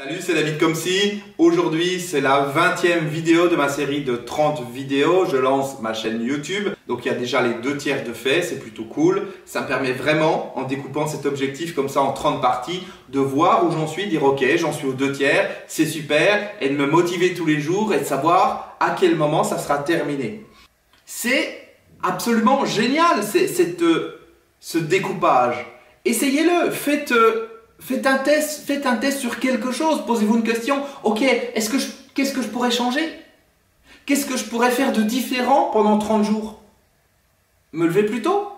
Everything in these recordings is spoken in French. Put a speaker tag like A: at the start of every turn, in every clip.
A: Salut, c'est David Comsi. Aujourd'hui, c'est la 20e vidéo de ma série de 30 vidéos. Je lance ma chaîne YouTube. Donc, il y a déjà les 2/3 de fait. C'est plutôt cool. Ça me permet vraiment, en découpant cet objectif comme ça en 30 parties, de voir où j'en suis, dire ok, j'en suis aux 2/3, c'est super, et de me motiver tous les jours et de savoir à quel moment ça sera terminé. C'est absolument génial, ce découpage. Essayez-le, faites un test sur quelque chose, posez-vous une question. Ok, qu'est-ce que je pourrais changer? Qu'est-ce que je pourrais faire de différent pendant 30 jours? Me lever plus tôt?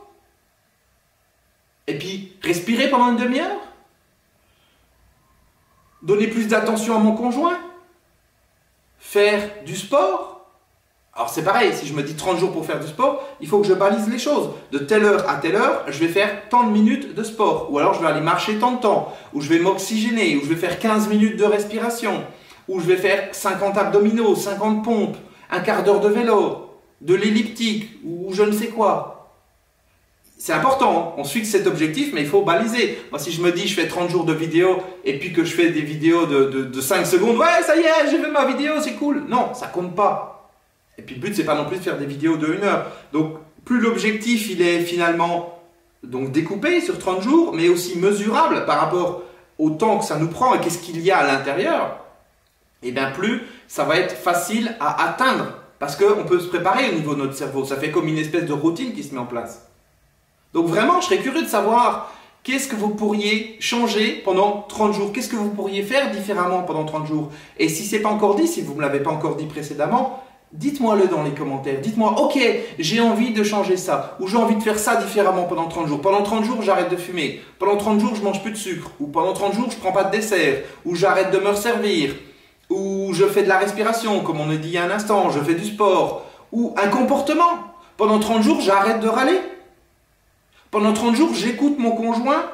A: Et puis, respirer pendant une demi-heure? Donner plus d'attention à mon conjoint? Faire du sport? Alors c'est pareil, si je me dis 30 jours pour faire du sport, il faut que je balise les choses. De telle heure à telle heure, je vais faire tant de minutes de sport. Ou alors je vais aller marcher tant de temps. Ou je vais m'oxygéner. Ou je vais faire 15 minutes de respiration. Ou je vais faire 50 abdominaux, 50 pompes, un quart d'heure de vélo, de l'elliptique, ou je ne sais quoi. C'est important, on se fixe cet objectif, mais il faut baliser. Moi, si je me dis je fais 30 jours de vidéo et puis que je fais des vidéos de 5 secondes, ouais, ça y est, j'ai fait ma vidéo, c'est cool. Non, ça compte pas. Et puis le but, c'est pas non plus de faire des vidéos de 1 heure. Donc, plus l'objectif, il est finalement donc découpé sur 30 jours, mais aussi mesurable par rapport au temps que ça nous prend et qu'est-ce qu'il y a à l'intérieur, et bien plus ça va être facile à atteindre. Parce qu'on peut se préparer au niveau de notre cerveau. Ça fait comme une espèce de routine qui se met en place. Donc vraiment, je serais curieux de savoir qu'est-ce que vous pourriez changer pendant 30 jours. Qu'est-ce que vous pourriez faire différemment pendant 30 jours. Et si ce n'est pas encore dit, si vous ne me l'avez pas encore dit précédemment, dites-moi-le dans les commentaires. Dites-moi, ok, j'ai envie de changer ça. Ou j'ai envie de faire ça différemment pendant 30 jours. Pendant 30 jours, j'arrête de fumer. Pendant 30 jours, je mange plus de sucre. Ou pendant 30 jours, je ne prends pas de dessert. Ou j'arrête de me resservir. Ou je fais de la respiration, comme on a dit il y a un instant. Je fais du sport. Ou un comportement. Pendant 30 jours, j'arrête de râler. Pendant 30 jours, j'écoute mon conjoint.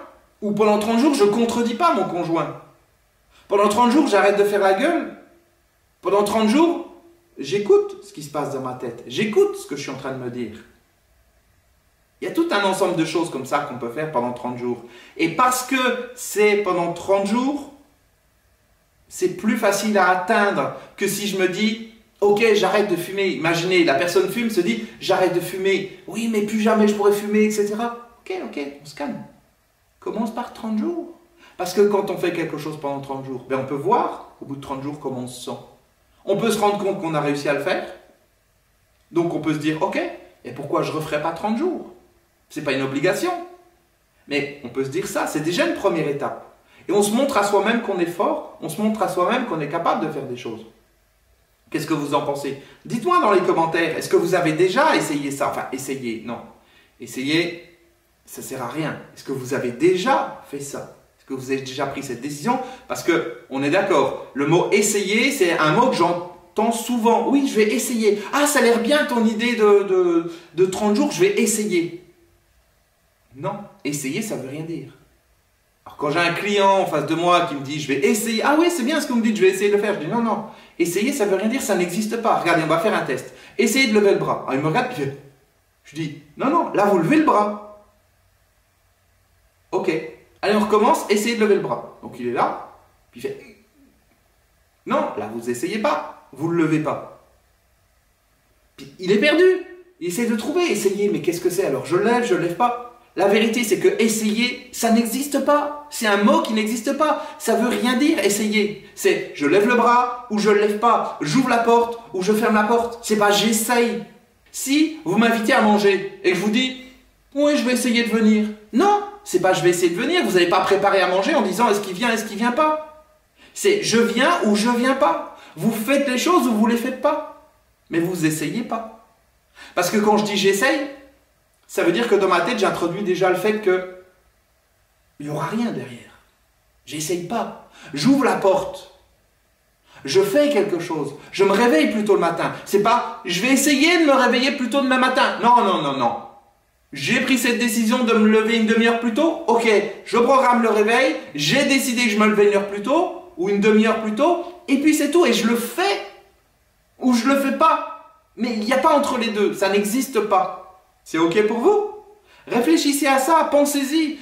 A: Ou pendant 30 jours, je ne contredis pas mon conjoint. Pendant 30 jours, j'arrête de faire la gueule. Pendant 30 jours, j'écoute ce qui se passe dans ma tête. J'écoute ce que je suis en train de me dire. Il y a tout un ensemble de choses comme ça qu'on peut faire pendant 30 jours. Et parce que c'est pendant 30 jours, c'est plus facile à atteindre que si je me dis « Ok, j'arrête de fumer ». Imaginez, la personne fume, se dit « J'arrête de fumer ». « Oui, mais plus jamais je pourrais fumer, etc. » Ok, on se calme. Commence par 30 jours. Parce que quand on fait quelque chose pendant 30 jours, ben on peut voir au bout de 30 jours comment on se sent. On peut se rendre compte qu'on a réussi à le faire. Donc on peut se dire, ok, et pourquoi je ne referai pas 30 jours? Ce n'est pas une obligation. Mais on peut se dire ça, c'est déjà une première étape. Et on se montre à soi-même qu'on est fort, on se montre à soi-même qu'on est capable de faire des choses. Qu'est-ce que vous en pensez? Dites-moi dans les commentaires, est-ce que vous avez déjà essayé ça? Enfin, essayé, non. Essayer, ça ne sert à rien. Est-ce que vous avez déjà fait ça? Que vous avez déjà pris cette décision, parce qu'on est d'accord, le mot essayer, c'est un mot que j'entends souvent. Oui, je vais essayer. Ah, ça a l'air bien ton idée de 30 jours, je vais essayer. Non, essayer, ça ne veut rien dire. Alors quand j'ai un client en face de moi qui me dit, je vais essayer, ah oui, c'est bien ce que vous me dites, je vais essayer de le faire. Je dis, non, non, essayer, ça ne veut rien dire, ça n'existe pas. Regardez, on va faire un test. Essayez de lever le bras. Alors il me regarde, puis il fait, je dis, non, non, là, vous levez le bras. Ok. Allez, on recommence, essayez de lever le bras. Donc il est là, puis il fait non, là vous essayez pas, vous ne le levez pas. Puis il est perdu, il essaie de trouver, essayer, mais qu'est-ce que c'est alors? Je le lève pas. La vérité c'est que essayer, ça n'existe pas. C'est un mot qui n'existe pas. Ça veut rien dire essayer. C'est je lève le bras ou je le lève pas, j'ouvre la porte ou je ferme la porte. C'est pas j'essaye. Si vous m'invitez à manger et que je vous dis oui, je vais essayer de venir. Non, c'est pas je vais essayer de venir. Vous n'avez pas préparé à manger en disant est-ce qu'il vient, est-ce qu'il vient pas. C'est je viens ou je viens pas. Vous faites les choses ou vous les faites pas. Mais vous essayez pas. Parce que quand je dis j'essaye, ça veut dire que dans ma tête, j'introduis déjà le fait que il n'y aura rien derrière. J'essaye pas. J'ouvre la porte. Je fais quelque chose. Je me réveille plus tôt le matin. C'est pas je vais essayer de me réveiller plus tôt demain matin. Non, non, non, non. J'ai pris cette décision de me lever une demi-heure plus tôt. Ok, je programme le réveil. J'ai décidé que je me levais une heure plus tôt ou une demi-heure plus tôt. Et puis c'est tout. Et je le fais ou je le fais pas. Mais il n'y a pas entre les deux. Ça n'existe pas. C'est ok pour vous? Réfléchissez à ça. Pensez-y.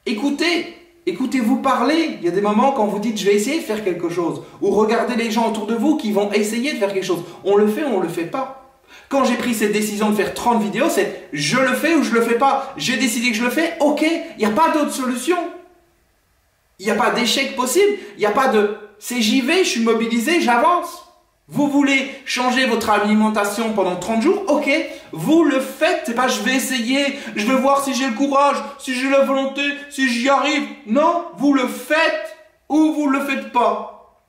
A: Écoutez. Écoutez-vous parler. Il y a des moments quand vous dites je vais essayer de faire quelque chose. Ou regardez les gens autour de vous qui vont essayer de faire quelque chose. On le fait ou on ne le fait pas. Quand j'ai pris cette décision de faire 30 vidéos, c'est je le fais ou je le fais pas. J'ai décidé que je le fais, ok. Il n'y a pas d'autre solution. Il n'y a pas d'échec possible. Il n'y a pas de c'est j'y vais, je suis mobilisé, j'avance. Vous voulez changer votre alimentation pendant 30 jours, ok, vous le faites, c'est pas je vais essayer, je vais voir si j'ai le courage, si j'ai la volonté, si j'y arrive. Non, vous le faites ou vous le faites pas.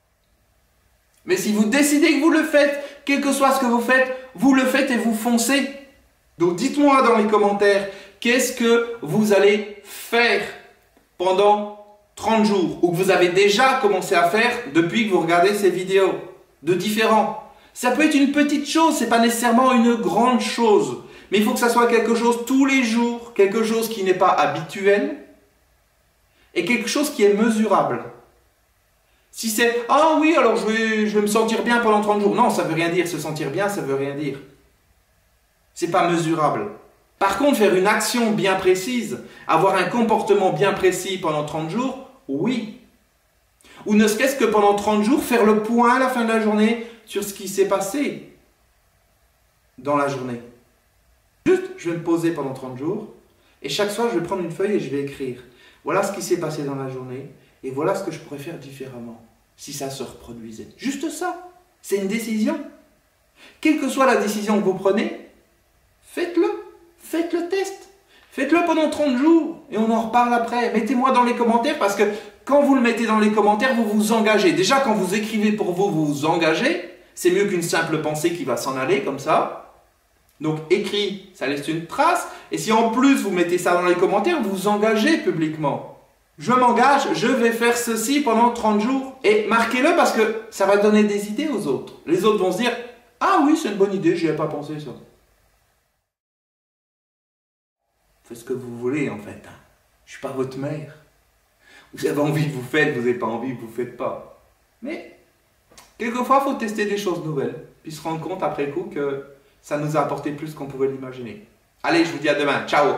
A: Mais si vous décidez que vous le faites, quel que soit ce que vous le faites et vous foncez. Donc dites-moi dans les commentaires, qu'est-ce que vous allez faire pendant 30 jours ou que vous avez déjà commencé à faire depuis que vous regardez ces vidéos. De différents. Ça peut être une petite chose, c'est pas nécessairement une grande chose. Mais il faut que ça soit quelque chose tous les jours, quelque chose qui n'est pas habituel et quelque chose qui est mesurable. Si c'est « Ah oui, alors je vais me sentir bien pendant 30 jours ». Non, ça veut rien dire. Se sentir bien, ça veut rien dire. C'est pas mesurable. Par contre, faire une action bien précise, avoir un comportement bien précis pendant 30 jours, oui. Ou ne serait-ce que pendant 30 jours, faire le point à la fin de la journée sur ce qui s'est passé dans la journée. Juste, je vais me poser pendant 30 jours et chaque soir, je vais prendre une feuille et je vais écrire. Voilà ce qui s'est passé dans la journée et voilà ce que je pourrais faire différemment si ça se reproduisait. Juste ça, c'est une décision. Quelle que soit la décision que vous prenez, faites-le. Faites le test. Faites-le pendant 30 jours et on en reparle après. Mettez-moi dans les commentaires parce que quand vous le mettez dans les commentaires, vous vous engagez. Déjà, quand vous écrivez pour vous, vous vous engagez. C'est mieux qu'une simple pensée qui va s'en aller comme ça. Donc, écrit, ça laisse une trace. Et si en plus, vous mettez ça dans les commentaires, vous vous engagez publiquement. Je m'engage, je vais faire ceci pendant 30 jours. Et marquez-le parce que ça va donner des idées aux autres. Les autres vont se dire « Ah oui, c'est une bonne idée, j'y ai pas pensé ça. » Faites ce que vous voulez en fait. Je ne suis pas votre mère. Vous avez envie, vous faites. Vous n'avez pas envie, vous ne faites pas. Mais, quelquefois, il faut tester des choses nouvelles. Puis se rendre compte après coup que ça nous a apporté plus qu'on pouvait l'imaginer. Allez, je vous dis à demain. Ciao!